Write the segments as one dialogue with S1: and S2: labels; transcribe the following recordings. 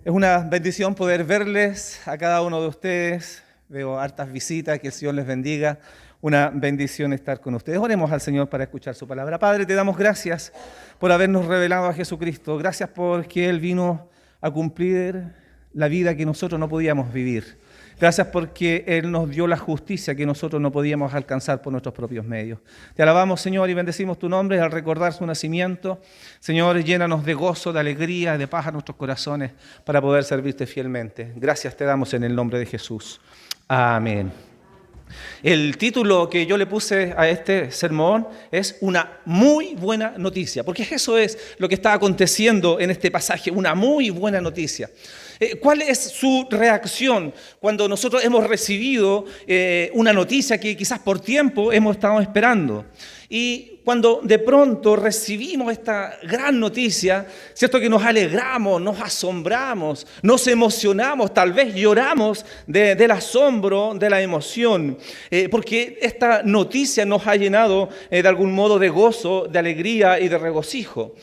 S1: Es una bendición poder verles a cada uno de ustedes. Veo hartas visitas, que el Señor les bendiga. Una bendición estar con ustedes. Oremos al Señor para escuchar su palabra. Padre, te damos gracias por habernos revelado a Jesucristo. Gracias porque Él vino a cumplir la vida que nosotros no podíamos vivir. Gracias porque Él nos dio la justicia que nosotros no podíamos alcanzar por nuestros propios medios. Te alabamos, Señor, y bendecimos tu nombre al recordar su nacimiento. Señor, llénanos de gozo, de alegría, de paz a nuestros corazones para poder servirte fielmente. Gracias te damos en el nombre de Jesús. Amén. El título que yo le puse a este sermón es una muy buena noticia, porque eso es lo que está aconteciendo en este pasaje, una muy buena noticia. ¿Cuál es su reacción cuando nosotros hemos recibido una noticia que quizás por tiempo hemos estado esperando? Y cuando de pronto recibimos esta gran noticia, ¿cierto? Que nos alegramos, nos asombramos, nos emocionamos, tal vez lloramos del asombro, de la emoción, porque esta noticia nos ha llenado de algún modo de gozo, de alegría y de regocijo.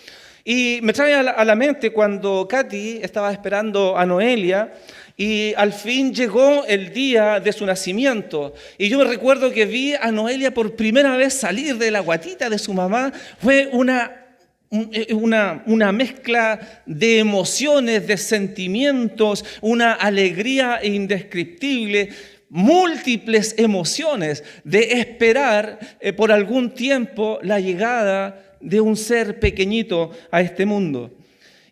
S1: Y me trae a la mente cuando Katy estaba esperando a Noelia y al fin llegó el día de su nacimiento. Y yo me recuerdo que vi a Noelia por primera vez salir de la guatita de su mamá. Fue una mezcla de emociones, de sentimientos, una alegría indescriptible, múltiples emociones de esperar por algún tiempo la llegada de un ser pequeñito a este mundo.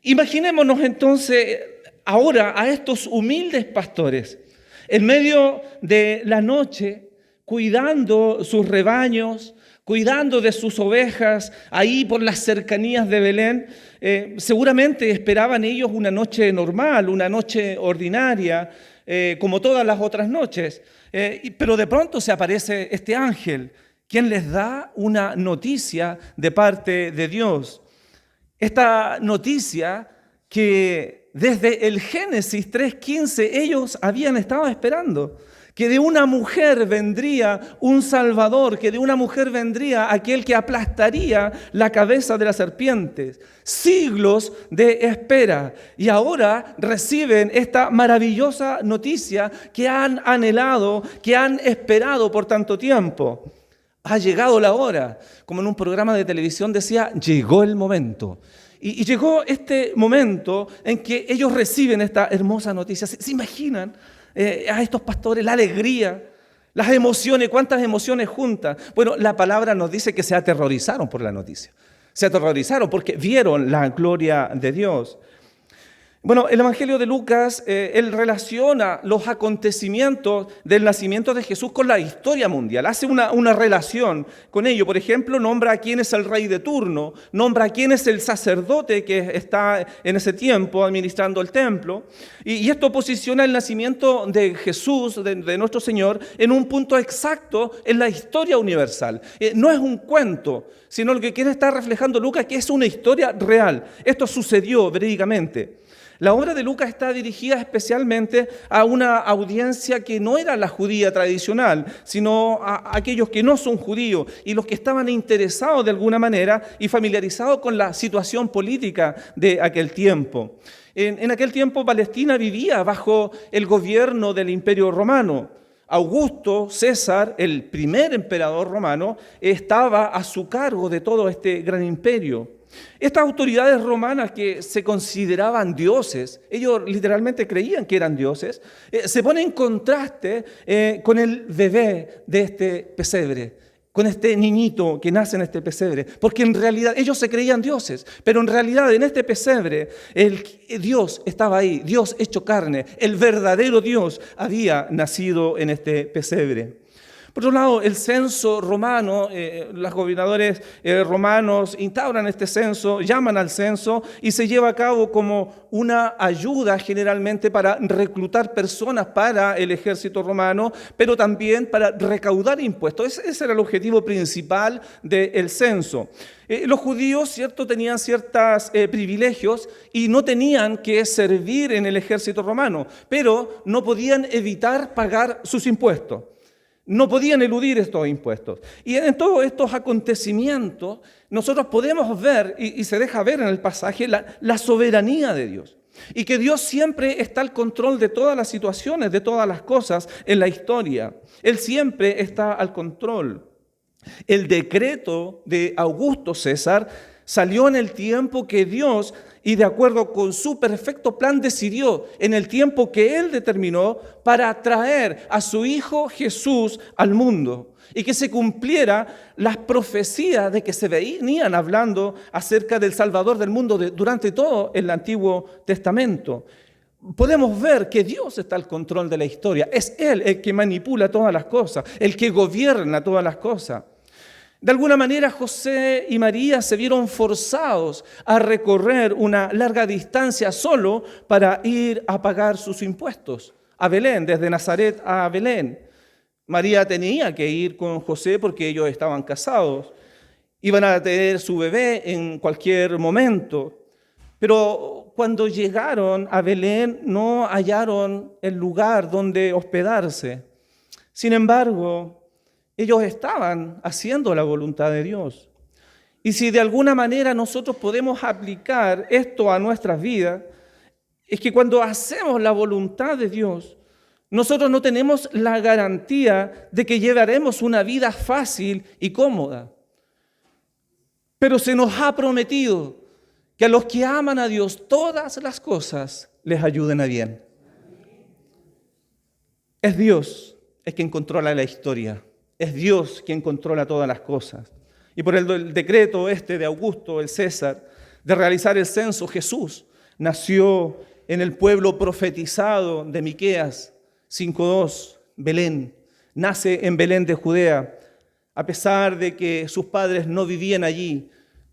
S1: Imaginémonos entonces ahora a estos humildes pastores en medio de la noche, cuidando sus rebaños, cuidando de sus ovejas, ahí por las cercanías de Belén. Seguramente esperaban ellos una noche normal, una noche ordinaria, como todas las otras noches. Pero de pronto se aparece este ángel, quien les da una noticia de parte de Dios. Esta noticia que desde el Génesis 3:15 ellos habían estado esperando, que de una mujer vendría un Salvador, que de una mujer vendría aquel que aplastaría la cabeza de las serpientes. Siglos de espera. Y ahora reciben esta maravillosa noticia que han anhelado, que han esperado por tanto tiempo. Ha llegado la hora, como en un programa de televisión decía, llegó el momento. Y llegó este momento en que ellos reciben esta hermosa noticia. ¿Se imaginan a estos pastores la alegría, las emociones, cuántas emociones juntas? Bueno, la palabra nos dice que se aterrorizaron por la noticia. Se aterrorizaron porque vieron la gloria de Dios. Bueno, el Evangelio de Lucas, él relaciona los acontecimientos del nacimiento de Jesús con la historia mundial. Hace una relación con ello. Por ejemplo, nombra a quién es el rey de turno, nombra a quién es el sacerdote que está en ese tiempo administrando el templo. Y esto posiciona el nacimiento de Jesús, de nuestro Señor, en un punto exacto en la historia universal. No es un cuento, sino lo que quiere estar reflejando Lucas, que es una historia real. Esto sucedió verídicamente. La obra de Lucas está dirigida especialmente a una audiencia que no era la judía tradicional, sino a aquellos que no son judíos y los que estaban interesados de alguna manera y familiarizados con la situación política de aquel tiempo. En aquel tiempo Palestina vivía bajo el gobierno del Imperio Romano. Augusto César, el primer emperador romano, estaba a su cargo de todo este gran imperio. Estas autoridades romanas que se consideraban dioses, ellos literalmente creían que eran dioses, se ponen en contraste con el bebé de este pesebre, con este niñito que nace en este pesebre, porque en realidad ellos se creían dioses, pero en realidad en este pesebre Dios estaba ahí, Dios hecho carne, el verdadero Dios había nacido en este pesebre. Por otro lado, el censo romano, los gobernadores romanos instauran este censo, llaman al censo y se lleva a cabo como una ayuda generalmente para reclutar personas para el ejército romano, pero también para recaudar impuestos. Ese era el objetivo principal del censo. Los judíos, ¿cierto?, tenían ciertos privilegios y no tenían que servir en el ejército romano, pero no podían evitar pagar sus impuestos. No podían eludir estos impuestos. Y en todos estos acontecimientos nosotros podemos ver, y se deja ver en el pasaje, la soberanía de Dios. y que Dios siempre está al control de todas las situaciones, de todas las cosas en la historia. Él siempre está al control. El decreto de Augusto César salió en el tiempo que Dios, y de acuerdo con su perfecto plan, decidió, en el tiempo que Él determinó, para traer a su Hijo Jesús al mundo. Y que se cumpliera las profecías de que se venían hablando acerca del Salvador del mundo durante todo el Antiguo Testamento. Podemos ver que Dios está al control de la historia. Es Él el que manipula todas las cosas, el que gobierna todas las cosas. De alguna manera, José y María se vieron forzados a recorrer una larga distancia solo para ir a pagar sus impuestos a Belén, desde Nazaret a Belén. María tenía que ir con José porque ellos estaban casados. Iban a tener su bebé en cualquier momento. Pero cuando llegaron a Belén no hallaron el lugar donde hospedarse. Sin embargo, ellos estaban haciendo la voluntad de Dios. Y si de alguna manera nosotros podemos aplicar esto a nuestras vidas, es que cuando hacemos la voluntad de Dios, nosotros no tenemos la garantía de que llevaremos una vida fácil y cómoda. Pero se nos ha prometido que a los que aman a Dios todas las cosas les ayuden a bien. Es Dios el quien controla la historia. Es Dios quien controla todas las cosas. Y por el decreto de Augusto, el César, de realizar el censo, Jesús nació en el pueblo profetizado de Miqueas 5:2, Belén. Nace en Belén de Judea. A pesar de que sus padres no vivían allí,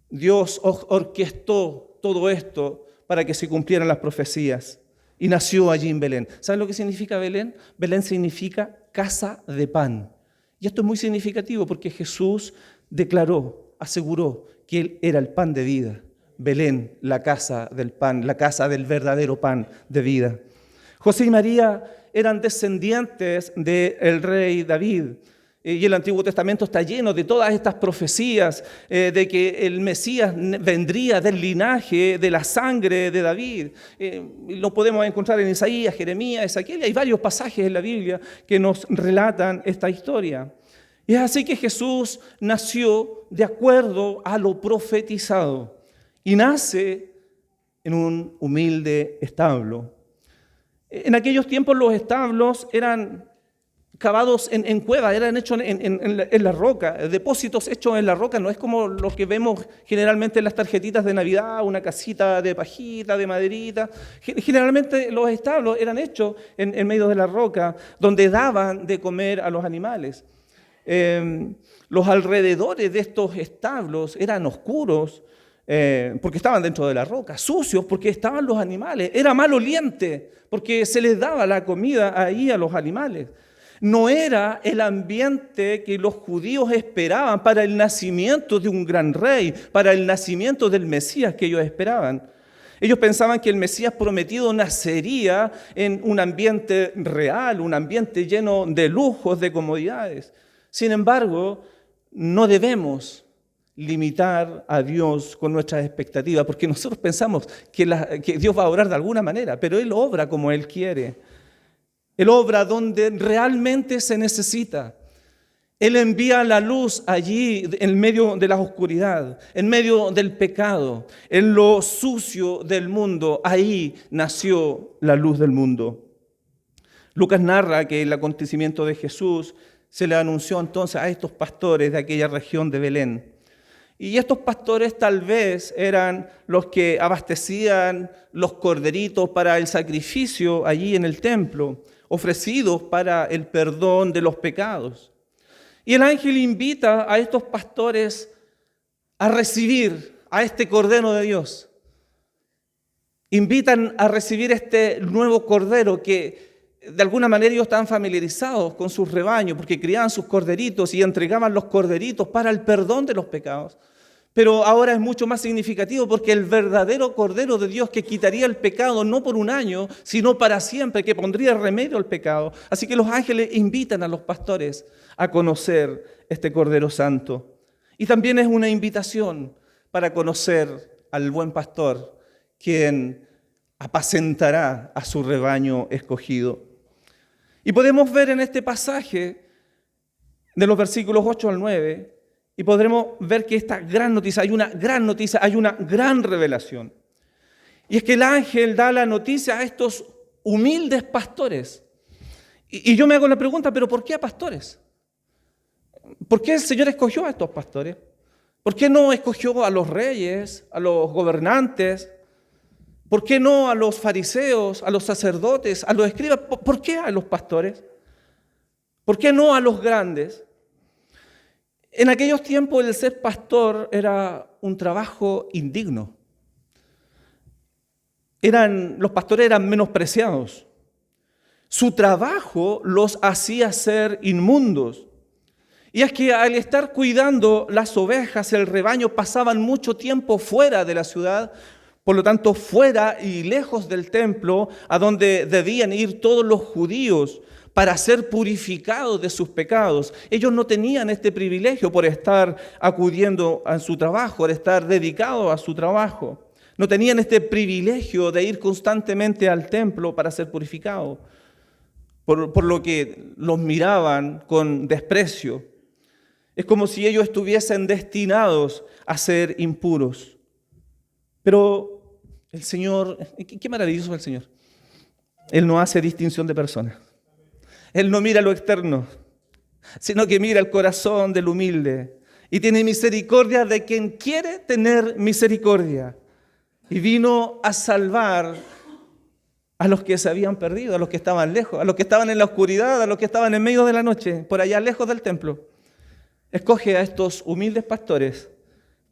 S1: Dios orquestó todo esto para que se cumplieran las profecías. Y nació allí en Belén. ¿Saben lo que significa Belén? Belén significa casa de pan. Y esto es muy significativo porque Jesús declaró, aseguró que Él era el pan de vida. Belén, la casa del pan, la casa del verdadero pan de vida. José y María eran descendientes del rey David. Y el Antiguo Testamento está lleno de todas estas profecías de que el Mesías vendría del linaje, de la sangre de David. Lo podemos encontrar en Isaías, Jeremías, Ezequiel. Hay varios pasajes en la Biblia que nos relatan esta historia. Y es así que Jesús nació de acuerdo a lo profetizado y nace en un humilde establo. En aquellos tiempos los establos eran cavados en cuevas, eran hechos en la roca, depósitos hechos en la roca, no es como los que vemos generalmente en las tarjetitas de Navidad, una casita de pajita, de maderita. Generalmente los establos eran hechos en medio de la roca, donde daban de comer a los animales. Los alrededores de estos establos eran oscuros, porque estaban dentro de la roca, sucios porque estaban los animales, era maloliente porque se les daba la comida ahí a los animales. No era el ambiente que los judíos esperaban para el nacimiento de un gran rey, para el nacimiento del Mesías que ellos esperaban. Ellos pensaban que el Mesías prometido nacería en un ambiente real, un ambiente lleno de lujos, de comodidades. Sin embargo, no debemos limitar a Dios con nuestras expectativas, porque nosotros pensamos que Dios va a obrar de alguna manera, pero Él obra como Él quiere. Él obra donde realmente se necesita. Él envía la luz allí en medio de la oscuridad, en medio del pecado, en lo sucio del mundo. Ahí nació la luz del mundo. Lucas narra que el acontecimiento de Jesús se le anunció entonces a estos pastores de aquella región de Belén. Y estos pastores tal vez eran los que abastecían los corderitos para el sacrificio allí en el templo, ofrecidos para el perdón de los pecados. Y el ángel invita a estos pastores a recibir a este Cordero de Dios. Invitan a recibir este nuevo Cordero que de alguna manera ellos estaban familiarizados con sus rebaños porque criaban sus corderitos y entregaban los corderitos para el perdón de los pecados. Pero ahora es mucho más significativo porque el verdadero Cordero de Dios que quitaría el pecado no por un año, sino para siempre, que pondría remedio al pecado. Así que los ángeles invitan a los pastores a conocer este Cordero Santo. Y también es una invitación para conocer al buen pastor, quien apacentará a su rebaño escogido. Y podemos ver en este pasaje, de los versículos 8 al 9, y podremos ver que esta gran noticia, hay una gran revelación. Y es que el ángel da la noticia a estos humildes pastores. Y yo me hago la pregunta, ¿pero por qué a pastores? ¿Por qué el Señor escogió a estos pastores? ¿Por qué no escogió a los reyes, a los gobernantes? ¿Por qué no a los fariseos, a los sacerdotes, a los escribas? ¿Por qué a los pastores? ¿Por qué no a los grandes? En aquellos tiempos el ser pastor era un trabajo indigno. Los pastores eran menospreciados. Su trabajo los hacía ser inmundos. Y es que al estar cuidando las ovejas, el rebaño, pasaban mucho tiempo fuera de la ciudad, por lo tanto fuera y lejos del templo, a donde debían ir todos los judíos para ser purificados de sus pecados. Ellos no tenían este privilegio por estar acudiendo a su trabajo, por estar dedicados a su trabajo. No tenían este privilegio de ir constantemente al templo para ser purificados, por lo que los miraban con desprecio. Es como si ellos estuviesen destinados a ser impuros. Pero el Señor, qué maravilloso es el Señor. Él no hace distinción de personas. Él no mira lo externo, sino que mira el corazón del humilde y tiene misericordia de quien quiere tener misericordia. Y vino a salvar a los que se habían perdido, a los que estaban lejos, a los que estaban en la oscuridad, a los que estaban en medio de la noche, por allá lejos del templo. Escoge a estos humildes pastores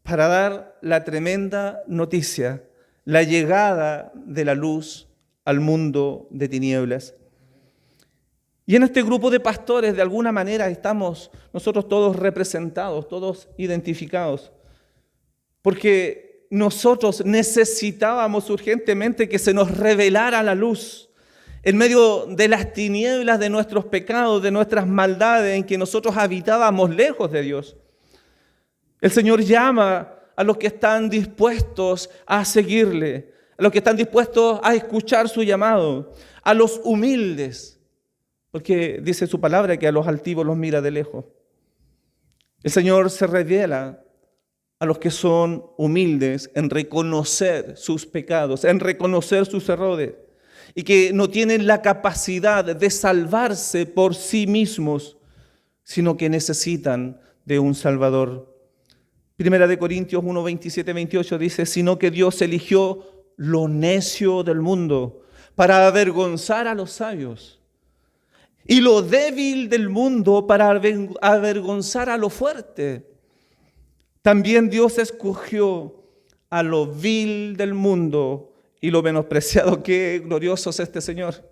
S1: para dar la tremenda noticia, la llegada de la luz al mundo de tinieblas. Y en este grupo de pastores, de alguna manera, estamos nosotros todos representados, todos identificados, porque nosotros necesitábamos urgentemente que se nos revelara la luz en medio de las tinieblas de nuestros pecados, de nuestras maldades, en que nosotros habitábamos lejos de Dios. El Señor llama a los que están dispuestos a seguirle, a los que están dispuestos a escuchar su llamado, a los humildes, porque dice su palabra que a los altivos los mira de lejos. El Señor se revela a los que son humildes en reconocer sus pecados, en reconocer sus errores, y que no tienen la capacidad de salvarse por sí mismos, sino que necesitan de un Salvador. Primera de Corintios 1, 27, 28 dice, sino que Dios eligió lo necio del mundo para avergonzar a los sabios, y lo débil del mundo para avergonzar a lo fuerte. También Dios escogió a lo vil del mundo y lo menospreciado. Qué glorioso es este Señor.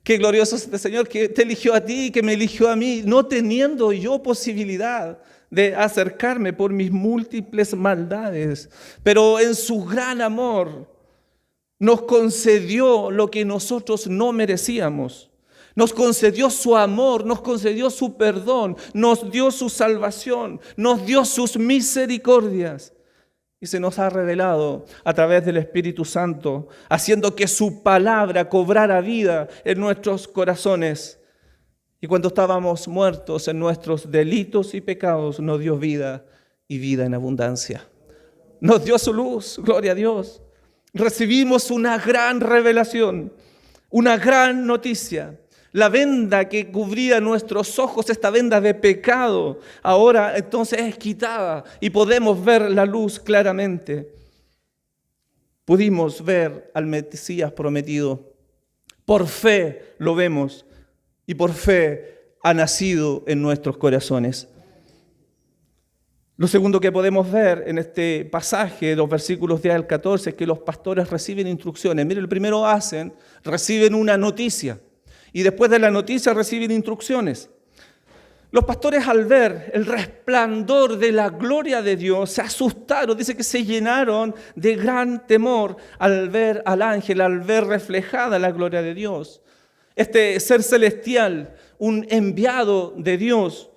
S1: Qué glorioso es este Señor que te eligió a ti, que me eligió a mí, no teniendo yo posibilidad de acercarme por mis múltiples maldades. Pero en su gran amor nos concedió lo que nosotros no merecíamos. Nos concedió su amor, nos concedió su perdón, nos dio su salvación, nos dio sus misericordias. Y se nos ha revelado a través del Espíritu Santo, haciendo que su palabra cobrara vida en nuestros corazones. Y cuando estábamos muertos en nuestros delitos y pecados, nos dio vida y vida en abundancia. Nos dio su luz, gloria a Dios. Recibimos una gran revelación, una gran noticia. La venda que cubría nuestros ojos, esta venda de pecado, ahora entonces es quitada y podemos ver la luz claramente. Pudimos ver al Mesías prometido. Por fe lo vemos y por fe ha nacido en nuestros corazones. Lo segundo que podemos ver en este pasaje, los versículos 10 al 14, es que los pastores reciben instrucciones. Mire, el primero reciben una noticia. Y después de la noticia reciben instrucciones. Los pastores al ver el resplandor de la gloria de Dios se asustaron, dice que se llenaron de gran temor al ver al ángel, al ver reflejada la gloria de Dios. Este ser celestial, un enviado de Dios.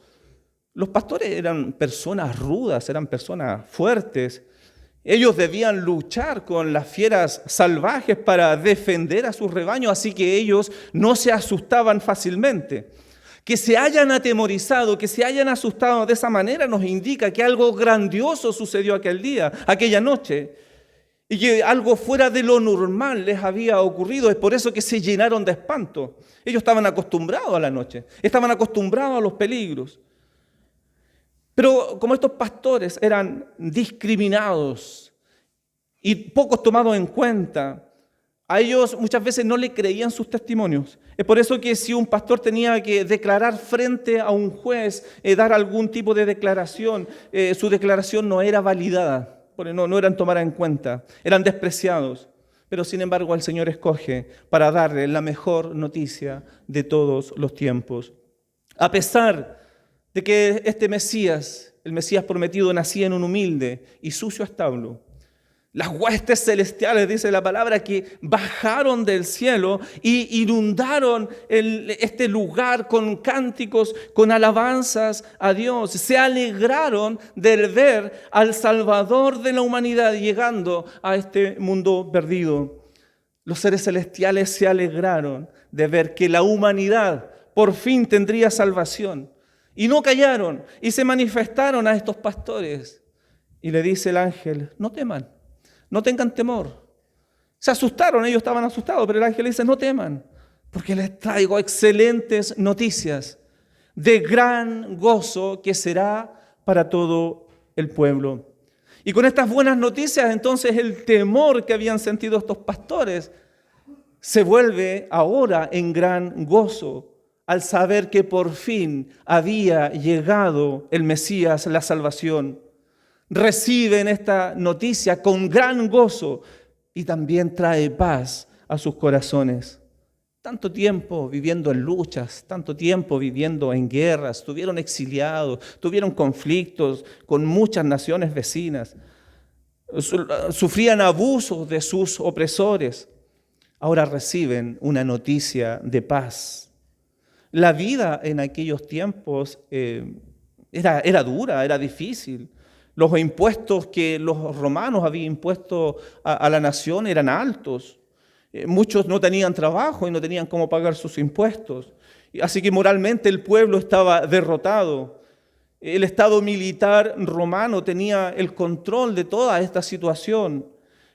S1: Los pastores eran personas rudas, eran personas fuertes, Ellos debían luchar con las fieras salvajes para defender a sus rebaños, así que ellos no se asustaban fácilmente. Que se hayan atemorizado, que se hayan asustado de esa manera nos indica que algo grandioso sucedió aquel día, aquella noche, y que algo fuera de lo normal les había ocurrido. Es por eso que se llenaron de espanto. Ellos estaban acostumbrados a la noche, estaban acostumbrados a los peligros. Pero como estos pastores eran discriminados y pocos tomados en cuenta, a ellos muchas veces no le creían sus testimonios. Es por eso que si un pastor tenía que declarar frente a un juez, dar algún tipo de declaración, su declaración no era validada, porque no eran tomadas en cuenta, eran despreciados. Pero sin embargo el Señor escoge para darle la mejor noticia de todos los tiempos. A pesar de que este Mesías, el Mesías prometido, nacía en un humilde y sucio establo, las huestes celestiales, dice la palabra, que bajaron del cielo y inundaron este lugar con cánticos, con alabanzas a Dios. Se alegraron de ver al Salvador de la humanidad llegando a este mundo perdido. Los seres celestiales se alegraron de ver que la humanidad por fin tendría salvación. Y no callaron y se manifestaron a estos pastores. Y le dice el ángel, no teman. No tengan temor. Se asustaron, ellos estaban asustados, pero el ángel dice, no teman, porque les traigo excelentes noticias de gran gozo que será para todo el pueblo. Y con estas buenas noticias, entonces el temor que habían sentido estos pastores se vuelve ahora en gran gozo al saber que por fin había llegado el Mesías, la salvación. Reciben esta noticia con gran gozo y también trae paz a sus corazones. Tanto tiempo viviendo en luchas, tanto tiempo viviendo en guerras, estuvieron exiliados, tuvieron conflictos con muchas naciones vecinas, sufrían abusos de sus opresores. Ahora reciben una noticia de paz. La vida en aquellos tiempos era dura, era difícil. Los impuestos que los romanos habían impuesto a la nación eran altos. Muchos no tenían trabajo y no tenían cómo pagar sus impuestos. Así que moralmente el pueblo estaba derrotado. El Estado militar romano tenía el control de toda esta situación.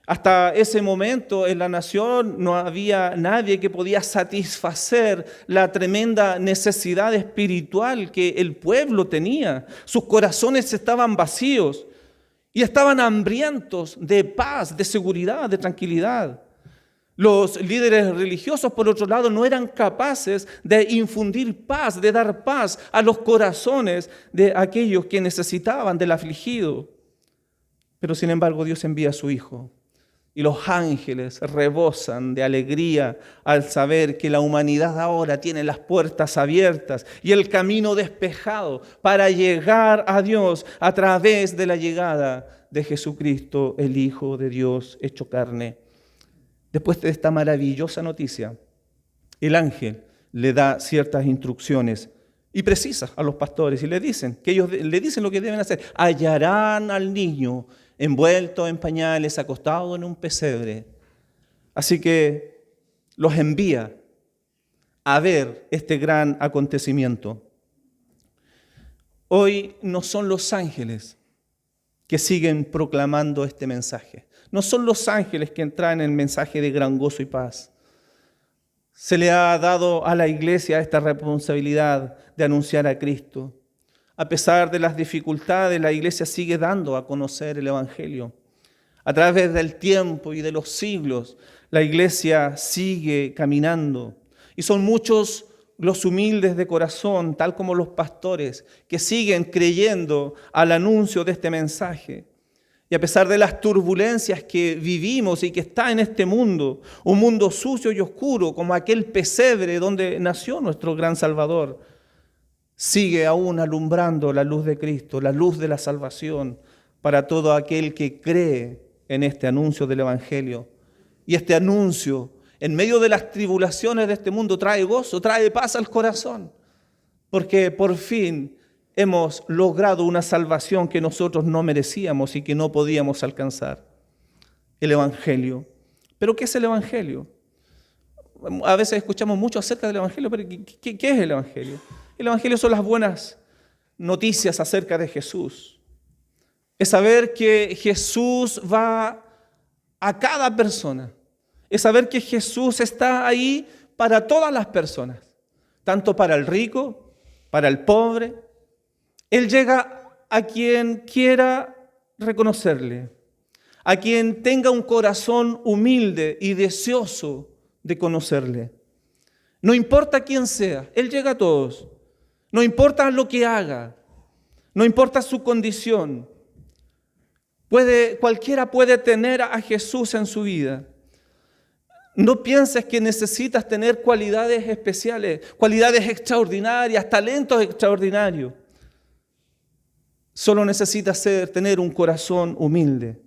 S1: Hasta ese momento en la nación no había nadie que podía satisfacer la tremenda necesidad espiritual que el pueblo tenía. Sus corazones estaban vacíos y estaban hambrientos de paz, de seguridad, de tranquilidad. Los líderes religiosos, por otro lado, no eran capaces de infundir paz, de dar paz a los corazones de aquellos que necesitaban del afligido. Pero sin embargo, Dios envía a su Hijo. Y los ángeles rebosan de alegría al saber que la humanidad ahora tiene las puertas abiertas y el camino despejado para llegar a Dios a través de la llegada de Jesucristo, el Hijo de Dios hecho carne. Después de esta maravillosa noticia, el ángel le da ciertas instrucciones y precisas a los pastores y le dicen que ellos le dicen lo que deben hacer. Hallarán al niño envuelto en pañales, acostado en un pesebre. Así que los envía a ver este gran acontecimiento. Hoy no son los ángeles que siguen proclamando este mensaje. No son los ángeles que traen el mensaje de gran gozo y paz. Se le ha dado a la iglesia esta responsabilidad de anunciar a Cristo. A pesar de las dificultades, la iglesia sigue dando a conocer el Evangelio. A través del tiempo y de los siglos, la iglesia sigue caminando. Y son muchos los humildes de corazón, tal como los pastores, que siguen creyendo al anuncio de este mensaje. Y a pesar de las turbulencias que vivimos y que está en este mundo, un mundo sucio y oscuro, como aquel pesebre donde nació nuestro gran Salvador, sigue aún alumbrando la luz de Cristo, la luz de la salvación para todo aquel que cree en este anuncio del Evangelio. Y este anuncio, en medio de las tribulaciones de este mundo, trae gozo, trae paz al corazón, porque por fin hemos logrado una salvación que nosotros no merecíamos y que no podíamos alcanzar. El Evangelio. ¿Pero qué es el Evangelio? A veces escuchamos mucho acerca del Evangelio, pero ¿qué es el Evangelio? El Evangelio son las buenas noticias acerca de Jesús. Es saber que Jesús va a cada persona. Es saber que Jesús está ahí para todas las personas, tanto para el rico, para el pobre. Él llega a quien quiera reconocerle, a quien tenga un corazón humilde y deseoso de conocerle. No importa quién sea, Él llega a todos. No importa lo que haga, no importa su condición. Cualquiera puede tener a Jesús en su vida. No pienses que necesitas tener cualidades especiales, cualidades extraordinarias, talentos extraordinarios. Solo necesitas tener un corazón humilde.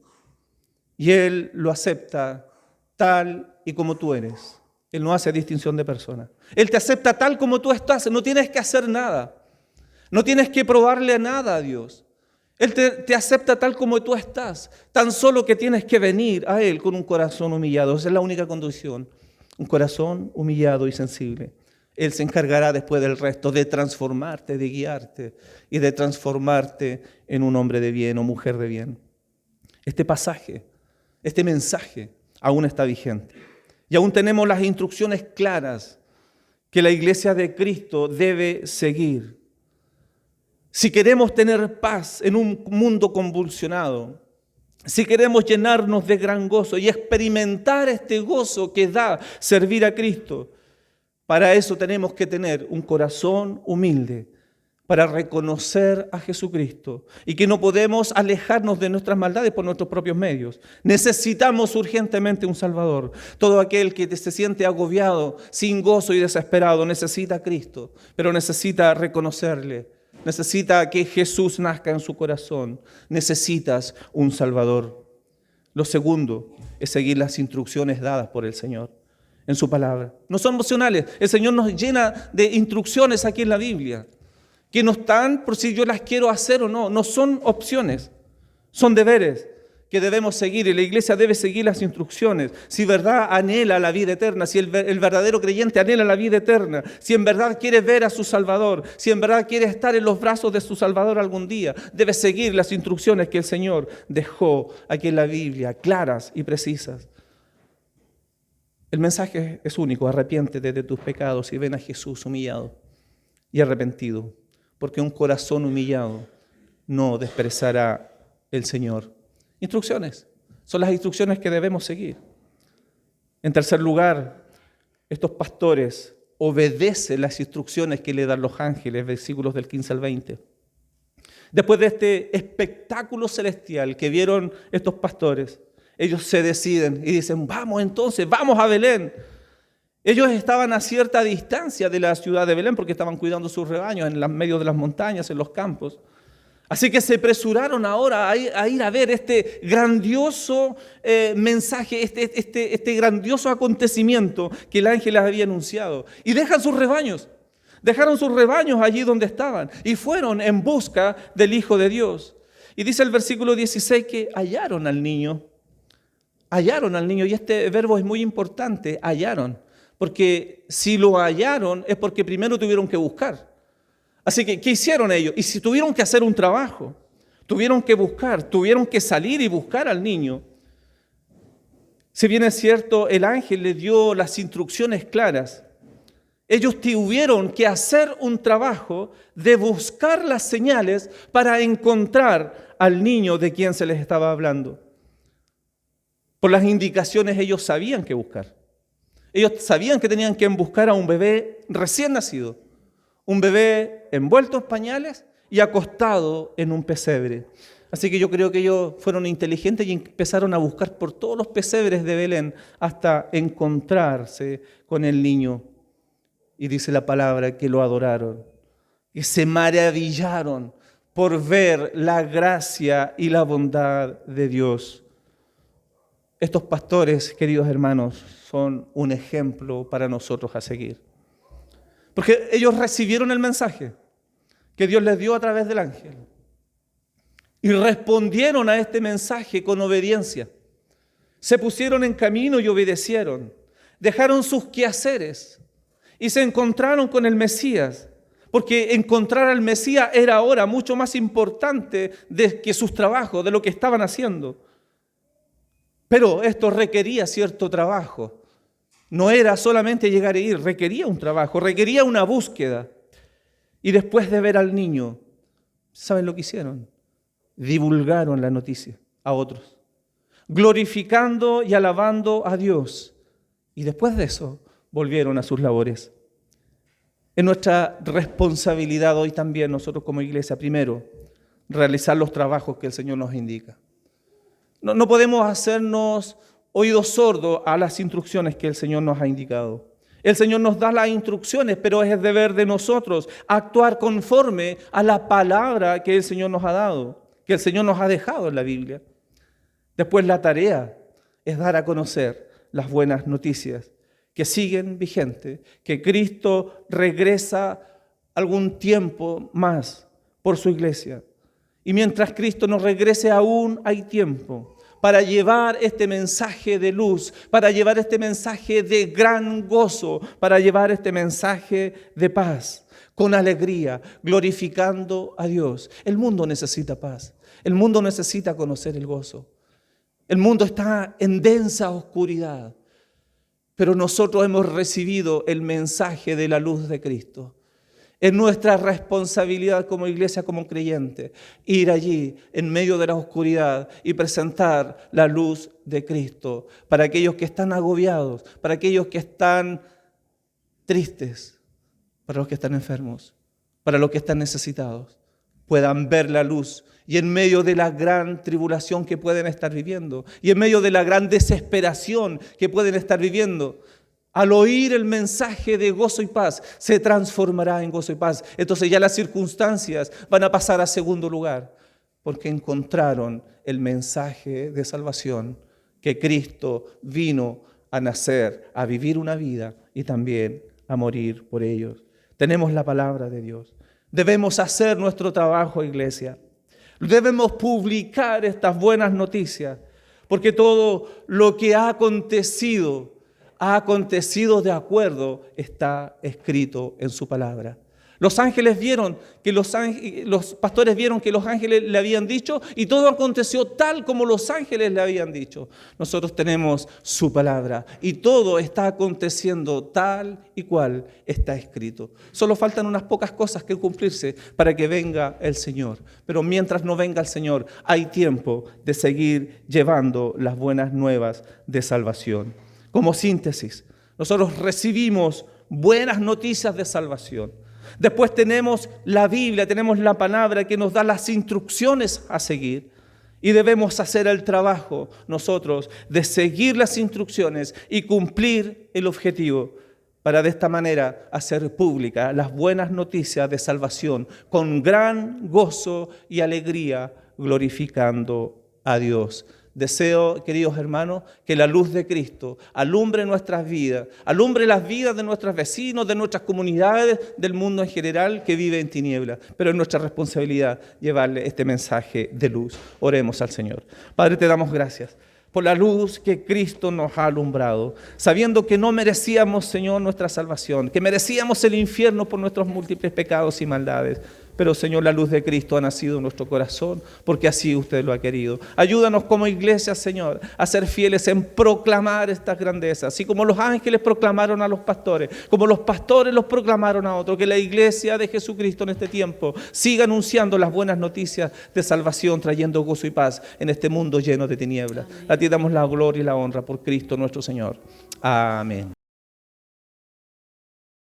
S1: Y Él lo acepta tal y como tú eres. Él no hace distinción de personas. Él te acepta tal como tú estás. No tienes que hacer nada. No tienes que probarle nada a Dios. Él te acepta tal como tú estás. Tan solo que tienes que venir a Él con un corazón humillado. Esa es la única condición. Un corazón humillado y sensible. Él se encargará después del resto de transformarte, de guiarte y de transformarte en un hombre de bien o mujer de bien. Este pasaje, este mensaje aún está vigente. Y aún tenemos las instrucciones claras que la iglesia de Cristo debe seguir. Si queremos tener paz en un mundo convulsionado, si queremos llenarnos de gran gozo y experimentar este gozo que da servir a Cristo, para eso tenemos que tener un corazón humilde, para reconocer a Jesucristo y que no podemos alejarnos de nuestras maldades por nuestros propios medios. Necesitamos urgentemente un Salvador. Todo aquel que se siente agobiado, sin gozo y desesperado, necesita a Cristo, pero necesita reconocerle. Necesita que Jesús nazca en su corazón. Necesitas un Salvador. Lo segundo es seguir las instrucciones dadas por el Señor en su palabra. No son opcionales. El Señor nos llena de instrucciones aquí en la Biblia, que no están por si yo las quiero hacer o no. No son opciones, son deberes que debemos seguir y la iglesia debe seguir las instrucciones. Si verdad anhela la vida eterna, si el verdadero creyente anhela la vida eterna, si en verdad quiere ver a su Salvador, si en verdad quiere estar en los brazos de su Salvador algún día, debe seguir las instrucciones que el Señor dejó aquí en la Biblia, claras y precisas. El mensaje es único: arrepiéntete de tus pecados y ven a Jesús humillado y arrepentido, porque un corazón humillado no despreciará el Señor. Instrucciones, son las instrucciones que debemos seguir. En tercer lugar, estos pastores obedecen las instrucciones que le dan los ángeles, versículos del 15 al 20. Después de este espectáculo celestial que vieron estos pastores, ellos se deciden y dicen: vamos entonces, vamos a Belén. Ellos estaban a cierta distancia de la ciudad de Belén porque estaban cuidando sus rebaños en medio de las montañas, en los campos. Así que se apresuraron ahora a ir a ver este grandioso mensaje, este grandioso acontecimiento que el ángel les había anunciado. Y dejaron sus rebaños allí donde estaban y fueron en busca del Hijo de Dios. Y dice el versículo 16 que hallaron al niño. Y este verbo es muy importante, hallaron. Porque si lo hallaron es porque primero tuvieron que buscar. Así que, ¿qué hicieron ellos? Y si tuvieron que hacer un trabajo, tuvieron que buscar, tuvieron que salir y buscar al niño. Si bien es cierto, el ángel les dio las instrucciones claras, ellos tuvieron que hacer un trabajo de buscar las señales para encontrar al niño de quien se les estaba hablando. Por las indicaciones ellos sabían qué buscar. Ellos sabían que tenían que buscar a un bebé recién nacido. Un bebé envuelto en pañales y acostado en un pesebre. Así que yo creo que ellos fueron inteligentes y empezaron a buscar por todos los pesebres de Belén hasta encontrarse con el niño. Y dice la palabra que lo adoraron, que se maravillaron por ver la gracia y la bondad de Dios. Estos pastores, queridos hermanos, son un ejemplo para nosotros a seguir. Porque ellos recibieron el mensaje que Dios les dio a través del ángel. Y respondieron a este mensaje con obediencia. Se pusieron en camino y obedecieron. Dejaron sus quehaceres y se encontraron con el Mesías. Porque encontrar al Mesías era ahora mucho más importante que sus trabajos, de lo que estaban haciendo. Pero esto requería cierto trabajo. No era solamente llegar e ir, requería un trabajo, requería una búsqueda. Y después de ver al niño, ¿saben lo que hicieron? Divulgaron la noticia a otros, glorificando y alabando a Dios. Y después de eso, volvieron a sus labores. Es nuestra responsabilidad hoy también, nosotros como iglesia, primero, realizar los trabajos que el Señor nos indica. No podemos hacernos oídos sordos a las instrucciones que el Señor nos ha indicado. El Señor nos da las instrucciones, pero es el deber de nosotros actuar conforme a la palabra que el Señor nos ha dado, que el Señor nos ha dejado en la Biblia. Después la tarea es dar a conocer las buenas noticias que siguen vigentes, que Cristo regresa algún tiempo más por su iglesia. Y mientras Cristo nos regrese aún hay tiempo para llevar este mensaje de luz, para llevar este mensaje de gran gozo, para llevar este mensaje de paz, con alegría, glorificando a Dios. El mundo necesita paz, el mundo necesita conocer el gozo. El mundo está en densa oscuridad, pero nosotros hemos recibido el mensaje de la luz de Cristo. Es nuestra responsabilidad como iglesia, como creyente, ir allí en medio de la oscuridad y presentar la luz de Cristo para aquellos que están agobiados, para aquellos que están tristes, para los que están enfermos, para los que están necesitados, puedan ver la luz y en medio de la gran tribulación que pueden estar viviendo y en medio de la gran desesperación que pueden estar viviendo, al oír el mensaje de gozo y paz, se transformará en gozo y paz. Entonces ya las circunstancias van a pasar a segundo lugar, porque encontraron el mensaje de salvación, que Cristo vino a nacer, a vivir una vida y también a morir por ellos. Tenemos la palabra de Dios. Debemos hacer nuestro trabajo, iglesia. Debemos publicar estas buenas noticias, porque todo lo que ha acontecido de acuerdo, está escrito en su palabra. Los ángeles vieron que los pastores vieron que los ángeles le habían dicho y todo aconteció tal como los ángeles le habían dicho. Nosotros tenemos su palabra y todo está aconteciendo tal y cual está escrito. Solo faltan unas pocas cosas que cumplirse para que venga el Señor. Pero mientras no venga el Señor, hay tiempo de seguir llevando las buenas nuevas de salvación. Como síntesis, nosotros recibimos buenas noticias de salvación. Después tenemos la Biblia, tenemos la palabra que nos da las instrucciones a seguir. Y debemos hacer el trabajo nosotros de seguir las instrucciones y cumplir el objetivo para de esta manera hacer pública las buenas noticias de salvación con gran gozo y alegría, glorificando a Dios. Deseo, queridos hermanos, que la luz de Cristo alumbre nuestras vidas, alumbre las vidas de nuestros vecinos, de nuestras comunidades, del mundo en general que vive en tinieblas. Pero es nuestra responsabilidad llevarle este mensaje de luz. Oremos al Señor. Padre, te damos gracias por la luz que Cristo nos ha alumbrado, sabiendo que no merecíamos, Señor, nuestra salvación, que merecíamos el infierno por nuestros múltiples pecados y maldades. Pero, Señor, la luz de Cristo ha nacido en nuestro corazón porque así usted lo ha querido. Ayúdanos como iglesia, Señor, a ser fieles en proclamar estas grandezas. Así como los ángeles proclamaron a los pastores, como los pastores los proclamaron a otros. Que la iglesia de Jesucristo en este tiempo siga anunciando las buenas noticias de salvación, trayendo gozo y paz en este mundo lleno de tinieblas. A ti damos la gloria y la honra por Cristo nuestro Señor. Amén.